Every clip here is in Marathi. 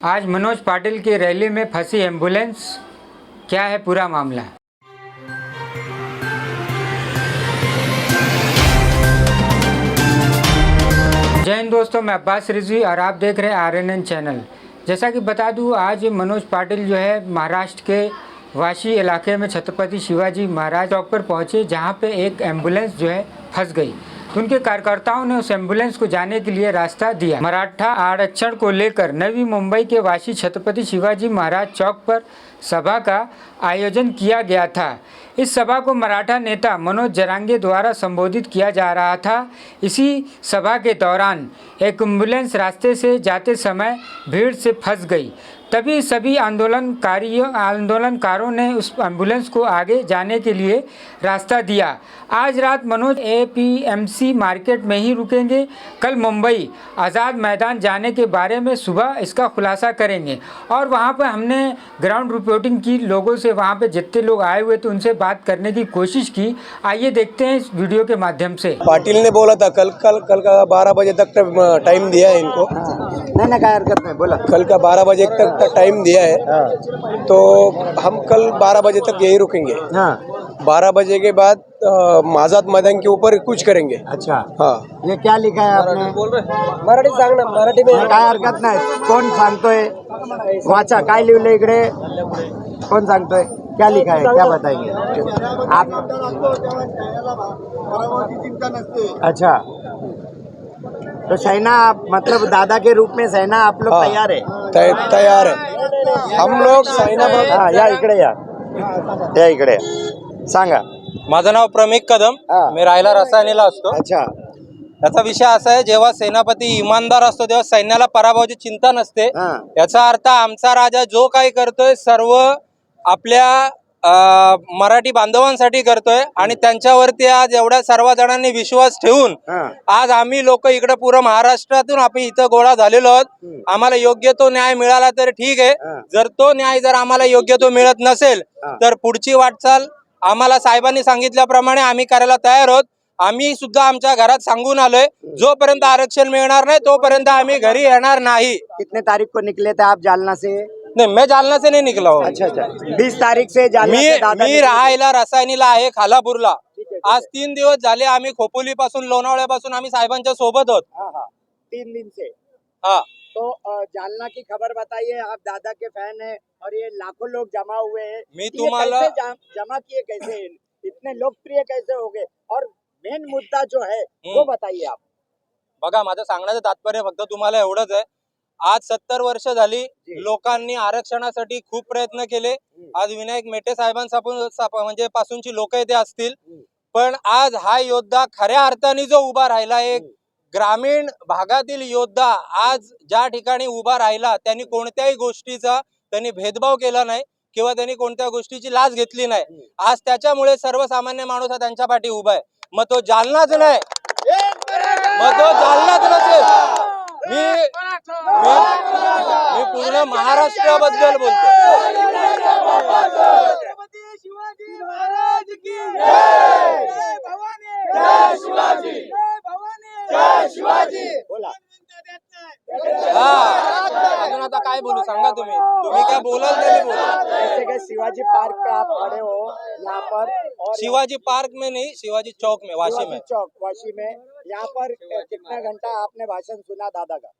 आज मनोज पाटिल की रैली में फंसी एम्बुलेंस, क्या है पूरा मामला। जय हिंद दोस्तों, मैं अब्बास रिजवी और आप देख रहे हैं RNN चैनल। जैसा कि बता दूं, आज मनोज पाटिल जो है महाराष्ट्र के वाशी इलाके में छत्रपति शिवाजी महाराज चौक पर पहुंचे, जहां पे एक एम्बुलेंस जो है फंस गई। तो उनके कार्यकर्ताओं ने उस एम्बुलेंस को जाने के लिए रास्ता दिया। मराठा आरक्षण को लेकर नवी मुंबई के वाशी छत्रपति शिवाजी महाराज चौक पर सभा का आयोजन किया गया था। इस सभा को मराठा नेता मनोज जरांगे द्वारा संबोधित किया जा रहा था। इसी सभा के दौरान एक एम्बुलेंस रास्ते से जाते समय भीड़ से फंस गई। तभी सभी आंदोलनकारों ने उस एम्बुलेंस को आगे जाने के लिए रास्ता दिया। आज रात मनोज APMC मार्केट में ही रुकेंगे। कल मुंबई आज़ाद मैदान जाने के बारे में सुबह इसका खुलासा करेंगे। और वहाँ पर हमने ग्राउंड रिपोर्टिंग की, लोगों से वहाँ पे जितने लोग आए हुए थे उनसे बात करने की कोशिश की। आइए देखते हैं इस वीडियो के माध्यम से। पाटिल ने बोला था कल का 12 बजे तक टाइम दिया है इनको। नहीं काय हरकत नहीं, बोला। कल का 12 बजे तक टाइम दिया है, तो हम कल 12 बजे तक यही रुकेंगे। 12 बजे के बाद आजाद मैदान के ऊपर कुछ करेंगे। अच्छा, हाँ, ये क्या लिखा है आपने? बोल रहे मराठी सांग ना, मराठी में काय हरकत नाही। कोण सांगतोय? वाचा, काय लिहिलं इकडे? कोण सांगतोय? क्या लिखा है, क्या बताएंगे आप? अच्छा, तो सेना मतलब दादा के रूप में सेना आप लोग तैयार है? तैयार है हम लोग सेना। हाँ, या इकडे या इकडे सांगा। माझं नाव प्रमिक कदम, मी राहायला रसायनीला असतो। अच्छा, याचा विषय असा आहे, जेव्हा सेनापती इमानदार असतो तेव्हा सैन्याला पराभवाची चिंता नसते। याचा अर्थ आमचा राजा जो काही करतोय सर्व आपल्या मराठी बांधवांसाठी करतोय आणि त्यांच्यावरती आज एवढ्या सर्व जणांनी विश्वास ठेवून आज आम्ही लोक इकडे पूर्ण महाराष्ट्रातून आपण इथं गोळा झालेलो आहोत। आम्हाला योग्य तो न्याय मिळाला तर ठीक आहे, जर आम्हाला योग्य तो मिळत नसेल तर पुढची वाटचाल आम्हाला साहेबांनी सांगितल्याप्रमाणे आम्ही करायला तयार आहोत। आम्ही सुद्धा आमच्या घरात सांगून आलोय, जोपर्यंत आरक्षण मिळणार नाही तोपर्यंत आम्ही घरी येणार नाही। कितने तारीख को निकले थे आप जालना से? नहीं, मैं जालना से नहीं निकला हूँ। अच्छा, 20 तारीख से जालना से दादा मी राहायला रसायनीला आहे, खालापूरला। आज 3 दिवस झाले आम्ही खोपोली पासून लोणावळ्यापासून आम्ही साहेबांच्या सोबत आहोत। 3 दिन से। हाँ, तो जालना की खबर बताइए, आप दादा के फैन है और ये लाखों लोग जमा हुए हैं। मी तुम्हाला जमा किए कैसे, इतने लोकप्रिय कैसे हो गए? और मेन मुद्दा जो है वो बताइए आप। बघा, माझं सांगण्याचं तात्पर्य फक्त तुम्हाला एवढंच आहे, आज 70 वर्ष झाली लोकांनी आरक्षणासाठी खूप प्रयत्न केले। आज विनायक मेटे म्हणजे पासूनची लोक इथे असतील, पण आज हा योद्धा खऱ्या अर्थाने जो उभा राहिला, एक ग्रामीण भागातील योद्धा आज ज्या ठिकाणी उभा राहिला, त्यांनी कोणत्याही गोष्टीचा त्यांनी भेदभाव केला नाही किंवा त्यांनी कोणत्या गोष्टीची लाज घेतली नाही। आज त्याच्यामुळे सर्वसामान्य माणूस हा त्यांच्या पाठी उभा आहे। मग तो जालनाच नाही, मग तो जालनाच नसेल, मी पूर्ण महाराष्ट्राबद्दल बोलतो। शिवाजी महाराज की जय, जय भवानी, जय शिवाजी, जय भवानी, जय शिवाजी। बोला। अजून आता काय बोलू सांगा, तुम्ही काय बोलाल तरी बोला। जैसे कि शिवाजी पार्क पे आप खड़े हो यहाँ पर, और शिवाजी पार्क में नहीं, शिवाजी चौक में, वाशी में। चौक वाशी में, यहाँ पर कितना घंटा आपने भाषण सुना दादा का?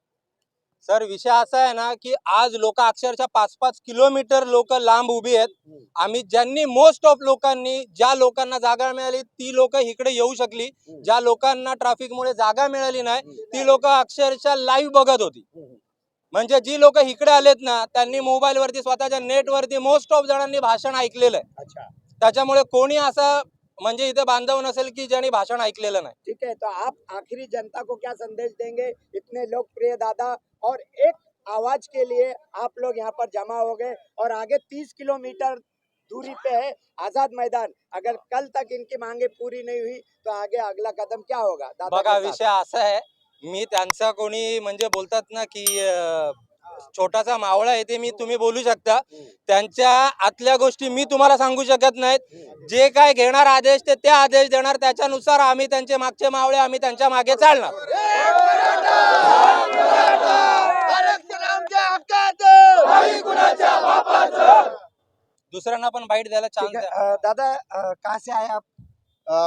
सर, विषय असा आहे ना की आज लोक अक्षरशः 5-5 किलोमीटर लोक लांब उभी आहेत। आम्ही ज्यांनी मोस्ट ऑफ लोकांनी, ज्या लोकांना जागा मिळाली ती लोक इकडे येऊ शकली, ज्या लोकांना ट्रॅफिकमुळे जागा मिळाली नाही ती लोक अक्षरशः लाईव्ह बघत होती। म्हणजे जी लोक इकडे आलेत ना त्यांनी मोबाईल वरती, स्वतःच्या नेट वरती मोस्ट ऑफ जणांनी भाषण ऐकलेलं आहे। अच्छा, त्याच्यामुळे कोणी असं म्हणजे इथे बांधव नसेल की ज्यांनी भाषण ऐकलेलं नाही। ठीक है, तो आप आखिरी जनता को क्या संदेश देंगे? इतने लोकप्रिय दादा और एक आवाज के लिए आप लोग यहाँ पर जमा हो गए, और आगे 30 किलोमीटर दूरी पे है आजाद मैदान। अगर कल तक इनकी मांगे पूरी नहीं हुई तो आगे अगला कदम क्या होगा? दादा बघा, के साथ। विषय असा आहे, मी त्यांचा कोणी म्हणजे बोलतात ना की छोटासा मावळा आहे ते तुम्ही बोलू शकता. त्यांच्या आतल्या गोष्टी मी तुम्हाला सांगू शकत नाहीत. जे काय घेणार आदेश ते त्या आदेश देणार, त्याच्यानुसार आम्ही त्यांचे मागचे मावळे आम्ही त्यांच्या मागे चालणार. दुसऱ्यांना पण बाईट द्यायला चान्स द्या. दादा कहाँ से आए आप?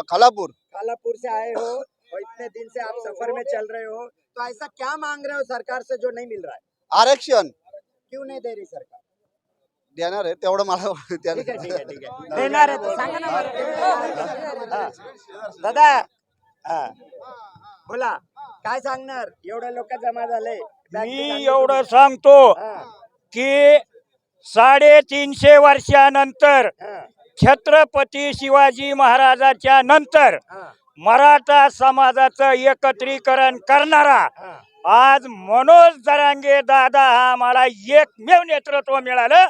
खालापुर। कालापुर से आए हो और इतने दिन से आप सफर में चल रहे हो, तो ऐसा क्या मांग रहे हो सरकार से जो नहीं मिल रहा है? आरक्षण क्यों नहीं दे रही सरकार? देणार आहे तेवढं मला ठीक आहे ठीक आहे ठीक आहे देणार आहे तर सांगा ना बरं. हा. दादा हा. बोला काय सांगणार? एवढे लोक जमा झाले. मी एवढं सांगतो हा, की 350 वर्षानंतर हा, छत्रपती शिवाजी महाराजाच्या नंतर हा, मराठा समाजाचं एकत्रीकरण करणारा हा. आज मनोज जरांगे दादा हा आम्हाला एकमेव नेतृत्व मिळालं.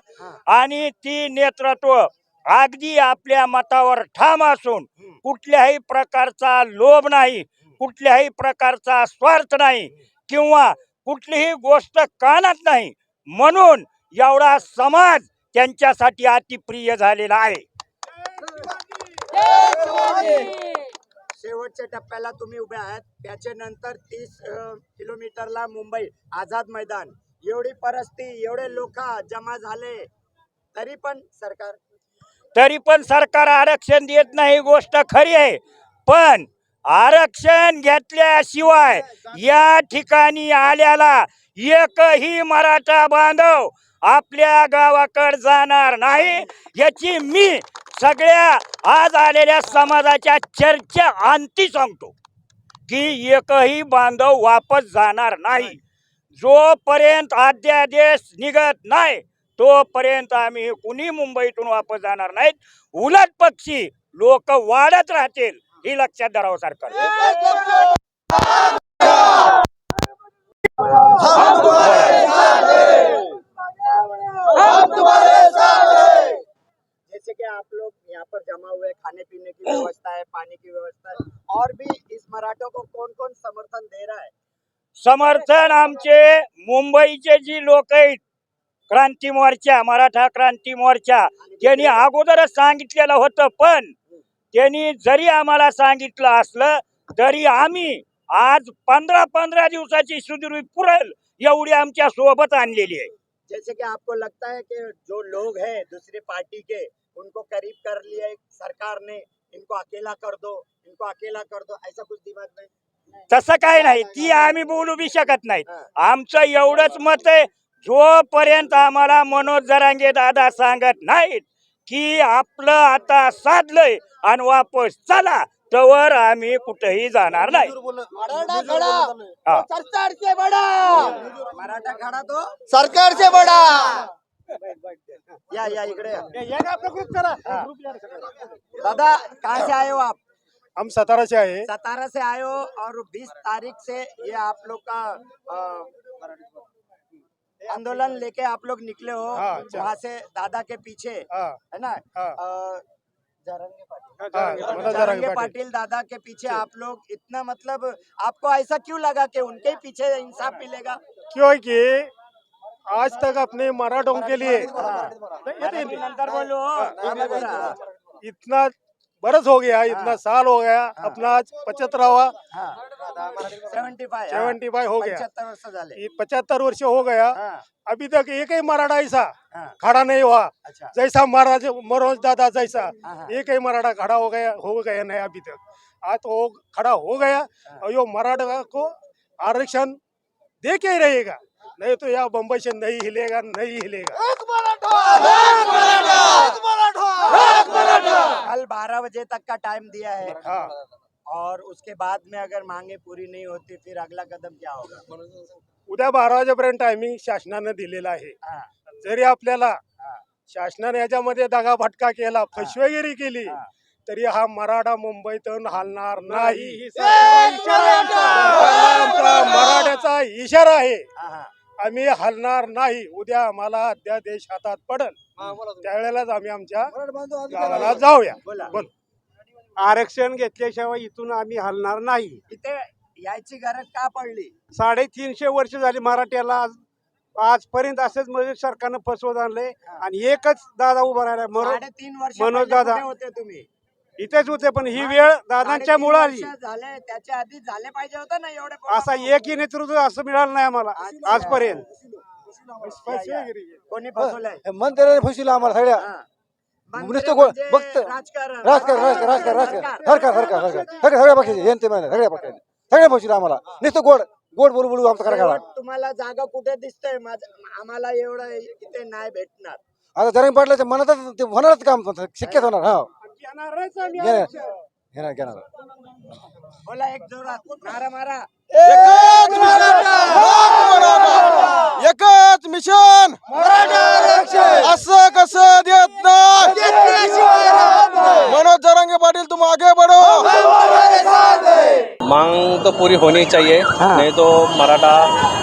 आणि ती नेतृत्व अगदी आपल्या मतावर ठाम असून कुठल्याही प्रकारचा लोभ नाही, कुठल्याही प्रकारचा स्वार्थ नाही किंवा कुठलीही गोष्ट कानात नाही, म्हणून एवढा समाज त्यांच्यासाठी अतिप्रिय झालेला आहे. शेवटच्या टप्प्याला तुम्ही उभे आहात. त्याच्यानंतर 30 किलोमीटरला मुंबई आझाद मैदान. एवढी परिस्थिती, एवढे लोक जमा झाले, तरी पण सरकार आरक्षण देत नाही, गोष्ट खरी आहे. पण आरक्षण घेतल्याशिवाय या ठिकाणी आल्याला एकही मराठा बांधव आपल्या गावाकडे जाणार नाही, याची मी सगळ्या आज आलेल्या समाजाच्या चर्चा अंती सांगतो की एकही बांधव वापस जाणार नाही. जोपर्यंत अध्यादेश निघत नाही तोपर्यंत आम्ही कुणी मुंबईतून वापस जाणार नाहीत. उलट पक्षी लोक वाढत राहतील, ही लक्षात धरावं सरकार. जैसे कि आप लोग यहाँ पर जमा हुए, खाने पीने की व्यवस्था है, पानी की व्यवस्था है, और भी इस मराठों को कौन कौन समर्थन दे रहा है? समर्थन आमचे मुंबईचे जी लोक आहेत, क्रांती मोर्चा, मराठा क्रांती मोर्चा, त्यांनी अगोदरच सांगितलेलं होतं. पण त्यांनी जरी आम्हाला सांगितलं असलं तरी आम्ही आज 15 दिवसाची सुदूर पुरेल एवढी आमच्या सोबत आणलेली आहे. जैसे कि आपको लगता है कि जो लोग हैं दूसरी पार्टी के, उनको करीब कर लिया है सरकार ने, इनको अकेला कर दो, ऐसा कुछ दिमाग में? तसं काय नाही, ती आम्ही बोलू बी शकत नाही. आमचं एवढंच मत आहे, जोपर्यंत आम्हाला मनोज जरांगे दादा सांगत नाहीत की आपलं आता साधलंय आणि वापस चला, तवर आम्ही कुठेही जाणार नाही. हा. सरकार से बड़ा मराठा खड़ा तो सरकार से बड़ा। या इकडे या. दादा कहाँ से आए हो आप? हम सतारा से आए। सतारा से आए हो और 20 तारीख से ये आप लोग का आंदोलन लेके आप लोग निकले हो। हाँ, अच्छा। वहाँ से दादा के पीछे हाँ, है ना? हाँ। जरंगे पाटिल। हाँ, जरंगे पाटिल दादा के पीछे आप लोग इतना, मतलब आपको ऐसा क्यों लगा कि उनके पीछे इंसाफ मिलेगा? क्योंकि आज तक अपने मराठों के लिए मराठी नंतर बोलो. हाँ. इतना बरस हो गया, इतना साल हो गया, अपना आज 75वां 75 हो गया, 75 वर्ष झाले. 75 वर्ष हो गया। हाँ. अभी तक एक ही मराठा ऐसा हाँ. खड़ा नहीं हुआ अच्छा. जैसा महाराज मनोज दादा जैसा हाँ. एक ही मराठा खड़ा हो गया नहीं अभी तक। आज तो वो खड़ा हो गया और ये मराठा को आरक्षण दे के ही रहेगा, नहीं तो यह बम्बई से नहीं हिलेगा। कल 12 बजे तक का टाइम दिया है, हाँ, और उसके बाद में अगर मांगे पूरी नहीं होती फिर अगला कदम क्या होगा? उद्या 12 वाजेपर्यंत टायमिंग शासनाने दिलेला आहे। हाँ. जरी आपल्याला शासनाने याच्यामध्ये दगाफटका केला, फसवेगिरी केली, तरी हा मराठा मुंबईतून हलणार नाही। आमचा मराठ्याचा इशारा आहे, हाँ. आम्ही हलणार नाही। उद्या आम्हाला अध्यादेश हातात पडेल, त्यावेळेलाच आम्ही आमच्या गावाला जाऊया। बोला. बोल. आरक्षण घेतल्याशिवाय इथून आम्ही हलणार नाही। इथे यायची गरज का पडली? 350 वर्ष झाली मराठ्याला आजपर्यंत असंच म्हणजे सरकारनं फसवत आणलंय आणि एकच दादा उभा राहिला 3.5 वर्ष मनोज पहिले दादा. कुठे होते तुम्ही? इथेच होते, पण ही वेळ दादांच्या 3.5 मुळे आली. वर्ष झाले, त्याच्या आधी झाले पाहिजे होतं ना एवढे असा एकही नेतृत्व असं मिळालं नाही आम्हाला अच्छा. आजपर्यंत. कोणी फसवलंय? मंत्र्याने फसविलं आम्हाला सगळ्या. मंत्री नुसतं म्हणजे फक्त राजकारण सगळ्या पक्षाचे सगळ्या पक्षाचे सगळ्या फसविलं आम्हाला. नुसतं गोड गोड बोलू बोलू आमचा करा. तुम्हाला जागा कुठे दिसतंय? आम्हाला एवढं इथे नाही भेटणार. आता जरंग पाटलाच्या मनातच ते होणारच काम शक्यच होणार. हा घेणार बोला एक जोरात नारा मारा. एकच मिशन असं कसं देत नाही. मनोज जरांगे पाटील तुम आगे बढ़ो. मांग तो पूरी होनी चाहिए, नहीं तो मराठा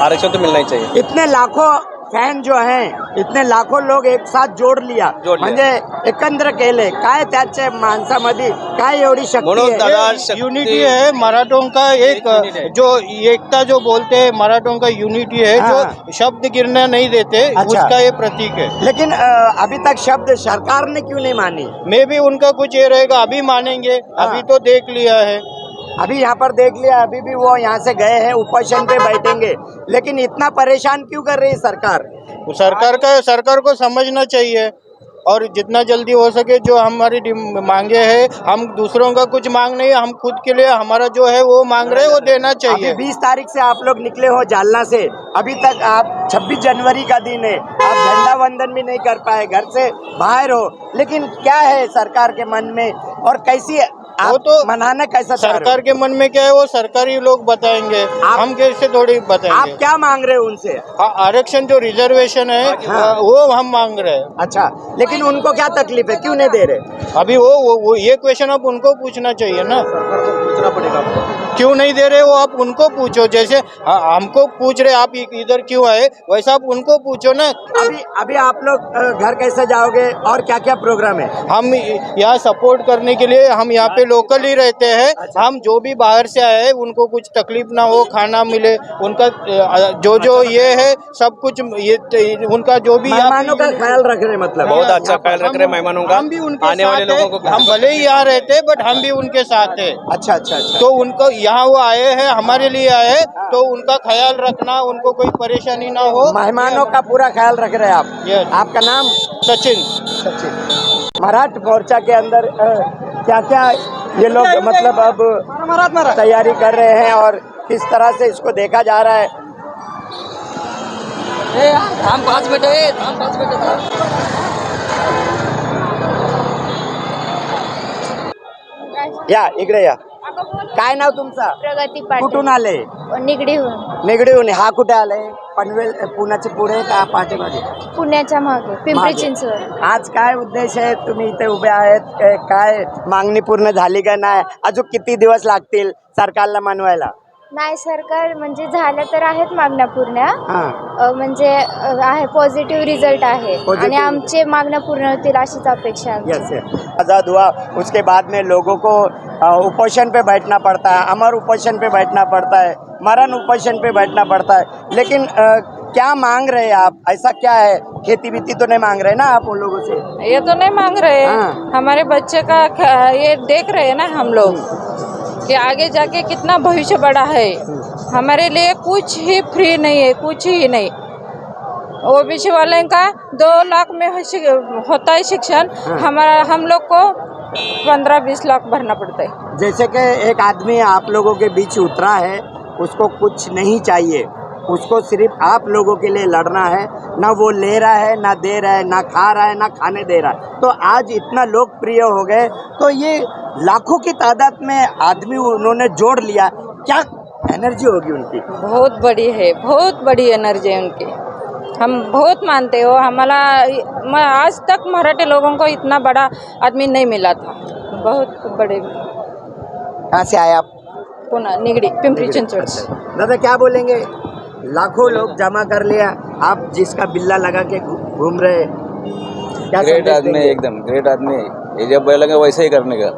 आरक्षण तो मिलना ही चाहिए. इतने लाखों फॅन जो आहे, इतने लाखो लोक एक साथ जोड लिया म्हणजे एकंदर केले. काय त्याच्या माणसामध्ये काय एवढी शक्ती आहे? यूनिटी है मराठों का, एक जो एकता जो बोलते हैं मराठों का यूनिटी है, जो शब्द गिरने नहीं देते, अच्छा। उसका ये प्रतीक है. लेकिन अभी तक शब्द सरकार ने क्यों नहीं मानी? मे भी उनका कुछ ये रहेगा, अभी मानेंगे. अभी तो देख लिया है. अभी यहाँ पर देख लिया, अभी भी वो यहाँ से गए हैं, उपोषण पे बैठेंगे. लेकिन इतना परेशान क्यों कर रही है सरकार? सरकार को समझना चाहिए और जितना जल्दी हो सके जो हमारी मांगे हैं, हम दूसरों का कुछ मांग नहीं, हम खुद के लिए हमारा जो है वो मांग रहे हैं, वो देना चाहिए. अभी 20 तारीख से आप लोग निकले हो जालना से, अभी तक आप 26 जनवरी का दिन है, आप झंडा वंदन भी नहीं कर पाए, घर से बाहर हो. लेकिन क्या है सरकार के मन में और कैसी आप वो तो मनाना कैसा चाह रहे हो? सरकार के मन में क्या है वो सरकारी लोग बताएंगे, हम कैसे थोड़ी आप बताएंगे. क्या मांग रहे हो उनसे? आरक्षण जो रिजर्वेशन है वो हम मांग रहे हैं. अच्छा, लेकिन उनको क्या तकलीफ है, क्यों नहीं दे रहे? अभी वो ये क्वेश्चन आप उनको पूछना चाहिए ना, पूछना पड़ेगा. क्यों नहीं दे रहे वो आप उनको पूछो. जैसे हमको पूछ रहे आप इधर क्यों आए, वैसा आप उनको पूछो ना. अभी आप लोग घर कैसे जाओगे और क्या क्या प्रोग्राम है? हम यहाँ सपोर्ट करने के लिए हम यहाँ पे लोकल ही रहते हैं. हम जो भी बाहर से आए हैं उनको कुछ तकलीफ ना हो, खाना मिले, उनका जो ये है सब कुछ, ये उनका जो भी मेहमानों का ख्याल रख रहे हैं, मतलब बहुत अच्छा ख्याल रख रहे हैं मेहमानों का. हम भी उनके आने वाले साथ लोगों को हैं. हम भले ही यहाँ रहते हैं बट हम भी उनके साथ हैं. अच्छा अच्छा अच्छा. तो उनको यहाँ वो आए हैं, हमारे लिए आए हैं, तो उनका ख्याल रखना, उनको कोई परेशानी ना हो. मेहमानों का पूरा ख्याल रख रहे हैं आप. Yes. आपका नाम? सचिन. मराठ मोर्चा के अंदर क्या क्या ये लोग मतलब अब तैयारी कर रहे हैं और किस तरह से इसको देखा जा रहा है? हम 5 मिनट या इकडे या. काय नाव तुमचं? प्रगती पाटील. कुठून आले? निगडीहून. निगडीहून. हा कुठे आलाय? पनवेल पुण्याच्या पुढे का पाठीमागे? पुण्याच्या मागे पिंपरी मागे. चिंचवड. आज काय उद्देश आहे? तुम्ही इथे उभे आहेत, काय मागणी पूर्ण झाली का नाही? अजून किती दिवस लागतील सरकारला मानवायला? नाही सरकार म्हणजे झाल्या तर आहेत मागण्या पूर्ण, हाँ. म्हणजे आहे पॉझिटिव्ह रिझल्ट आहे Positive. आणि आमचे मागण्या पूर्ण होतील अशीच अपेक्षा आहे आमची. यस. आज़ाद हुआ उसके बाद में लोगों को उपोषण पे बैठना पड़ता है, अमर उपोषण पे बैठना पड़ता है, मरण उपोषण पे बैठना पड़ता है. लेकिन क्या मांग रहे हैं आप? ऐसा क्या है? खेती बीती तो नहीं मांग रहे ना आप उन लोगों से? ये तो नहीं मांग रहे हैं. हाँ. हमारे बच्चे का ये देख रहे हैं ना हम लोग कि आगे जाके कितना भविष्य बड़ा है. हमारे लिए कुछ ही फ्री नहीं है, कुछ ही नहीं. ओबीसी वाले का 2 लाख में होता है शिक्षण, हम लोग को 15-20 लाख भरना पड़ता है. जैसे कि एक आदमी आप लोगों के बीच उतरा है, उसको कुछ नहीं चाहिए, उसको सिर्फ आप लोगों के लिए लड़ना है. ना वो ले रहा है, ना दे रहा है, ना खा रहा है, ना खाने दे रहा है. तो आज इतना लोकप्रिय हो गए, तो ये लाखों की तादाद में आदमी उन्होंने जोड़ लिया. क्या एनर्जी होगी उनकी? बहुत बड़ी है, बहुत बड़ी एनर्जी है उनकी. हम बहुत मानते हो. हमारा आज तक मराठी लोगों को इतना बड़ा आदमी नहीं मिला था. बहुत बड़े. कहाँ से आए आप? पुणे निगडी पिंपरी चिंचवड. दादा क्या बोलेंगे? लाखों लोग जमा कर लिया, आप जिसका बिल्ला लगा के घूम रहे, क्या ग्रेट संदेश आदमी है, देंगे? एकदम ग्रेट आदमी है. ये जब बोलेंगे वैसे ही करने का.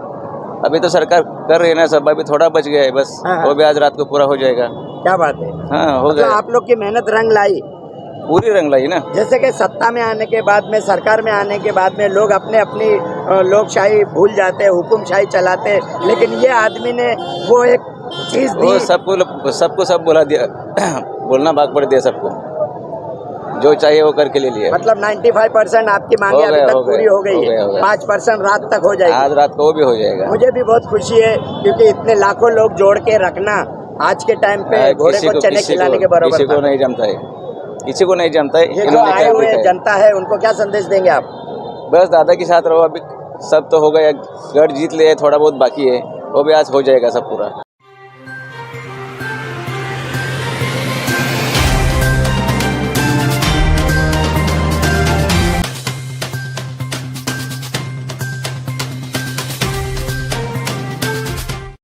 अभी तो सरकार कर रही है ना सब, अभी थोड़ा बच गया है बस. हाँ. वो भी आज रात को पूरा हो जाएगा. क्या बात है. हाँ हो तो गया. आप लोग की मेहनत रंग लाई. पूरी रंग लाई ना। जैसे कि सत्ता में आने के बाद में, सरकार में आने के बाद में लोग अपने अपनी लोकशाही भूल जाते, हुकुमशाही चलाते, लेकिन ये आदमी ने वो एक चीज वो दी। सबको सब बोला दिया बोलना भाग पड़ दिया सबको, जो चाहिए वो करके ले लिया। मतलब 95% आपकी मांगे अभी तक पूरी हो गई है, 5% रात तक हो जाएगी। आज रात को वो भी हो जाएगा। मुझे भी बहुत खुशी है, क्योंकि इतने लाखों लोग जोड़ के रखना आज के टाइम पे घोड़े को चने खिलाने के बराबर किसी को था। नहीं जमता है, किसी को नहीं जमता है। ये जो इन्होंने आए क्या हुए दिखाया? जनता है उनको क्या संदेश देंगे आप? बस दादा के साथ रहो, अभी सब तो हो गया, गढ़ जीत लिए, थोड़ा बहुत बाकी है, वो भी आज हो जाएगा सब पूरा।